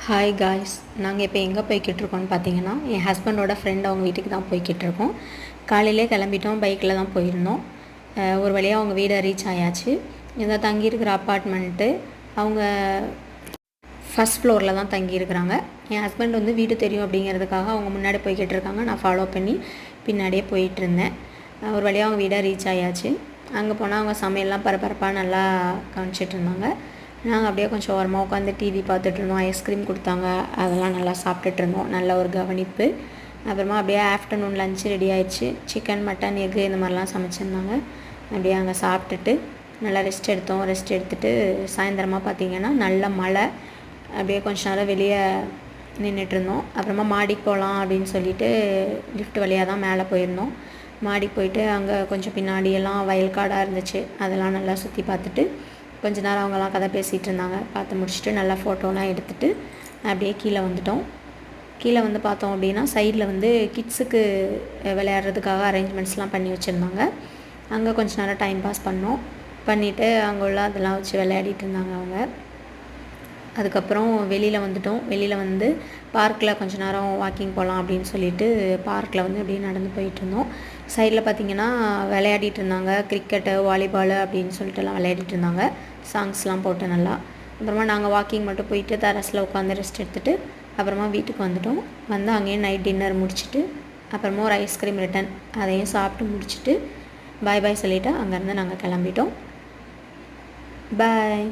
Hi guys, நாங்கள் இப்போ எங்கே போய்கிட்ருக்கோம்னு பார்த்தீங்கன்னா என் ஹஸ்பண்டோட ஃப்ரெண்ட் அவங்க வீட்டுக்கு தான் போய்கிட்ருக்கோம். காலையிலே கிளம்பிட்டோம், பைக்கில் தான் போயிருந்தோம். ஒரு வழியாக அவங்க வீடை ரீச் ஆயாச்சு. இதை தங்கியிருக்கிற அப்பார்ட்மெண்ட்டு அவங்க ஃபஸ்ட் ஃப்ளோரில் தான் தங்கியிருக்கிறாங்க. என் ஹஸ்பண்ட் வந்து வீடு தெரியும் அப்படிங்கிறதுக்காக அவங்க முன்னாடி போய்கிட்டு இருக்காங்க. நான் ஃபாலோ பண்ணி பின்னாடியே போயிட்டுருந்தேன். ஒரு வழியாக அவங்க வீடை ரீச் ஆயாச்சு. அங்கே போனால் அவங்க சமையல்லாம் பரபரப்பாக நல்லா கவனிச்சிட்டு இருந்தாங்க. நாங்கள் அப்படியே கொஞ்சம் ஓரமாக உட்காந்து டிவி பார்த்துட்ருந்தோம். ஐஸ்கிரீம் கொடுத்தாங்க, அதெல்லாம் நல்லா சாப்பிட்டுட்டு இருந்தோம். நல்ல ஒரு கவனிப்பு. அப்புறமா அப்படியே ஆஃப்டர்நூன் லஞ்சு ரெடி ஆயிடுச்சு. சிக்கன், மட்டன், எக்கு இந்த மாதிரிலாம் சமைச்சிருந்தாங்க. அப்படியே அங்கே சாப்பிட்டுட்டு நல்லா ரெஸ்ட் எடுத்தோம். ரெஸ்ட் எடுத்துகிட்டு சாயந்தரமாக பார்த்திங்கன்னா நல்ல மழை. அப்படியே கொஞ்ச நேரம் வெளியே நின்றுட்டுருந்தோம். அப்புறமா மாடிக்கு போகலாம் அப்படின்னு சொல்லிட்டு லிஃப்ட் வழியாக தான் மேலே போயிருந்தோம். மாடிக்கு போயிட்டு அங்கே கொஞ்சம் பின்னாடியெல்லாம் வயல்காடாக இருந்துச்சு. அதெல்லாம் நல்லா சுற்றி பார்த்துட்டு கொஞ்ச நேரம் அவங்கெல்லாம் கதை பேசிகிட்டு இருந்தாங்க. பார்த்து முடிச்சுட்டு நல்லா ஃபோட்டோலாம் எடுத்துகிட்டு அப்படியே கீழே வந்துட்டோம். கீழே வந்து பார்த்தோம் அப்படின்னா சைடில் வந்து கிட்ஸுக்கு விளையாடுறதுக்காக அரேஞ்ச்மெண்ட்ஸ்லாம் பண்ணி வச்சுருந்தாங்க. அங்கே கொஞ்ச நேரம் டைம் பாஸ் பண்ணிவிட்டு அங்கே உள்ள அதெல்லாம் வச்சு விளையாடிட்டு இருந்தாங்க அவங்க. அதுக்கப்புறம் வெளியில் வந்துட்டோம். வெளியில் வந்து பார்க்கில் கொஞ்ச நேரம் வாக்கிங் போகலாம் அப்படின்னு சொல்லிட்டு பார்க்கில் வந்து அப்படியே நடந்து போயிட்டுருந்தோம். சைடில் பார்த்திங்கன்னா விளையாடிட்டு இருந்தாங்க. கிரிக்கெட்டு, வாலிபாலு அப்படின்னு சொல்லிட்டுலாம் விளையாடிட்டு இருந்தாங்க. சாங்ஸ்லாம் போட்டு நல்லா. அப்புறமா நாங்கள் வாக்கிங் மட்டும் போயிட்டு டெரஸில் உட்காந்து ரெஸ்ட் எடுத்துகிட்டு அப்புறமா வீட்டுக்கு வந்துட்டோம். வந்து அங்கேயும் நைட் டின்னர் முடிச்சுட்டு அப்புறமா ஒரு ஐஸ்கிரீம் ரிட்டன் அதையும் சாப்பிட்டு முடிச்சுட்டு பாய் பாய் சொல்லிவிட்டு அங்கேருந்து நாங்கள் கிளம்பிட்டோம். பாய்.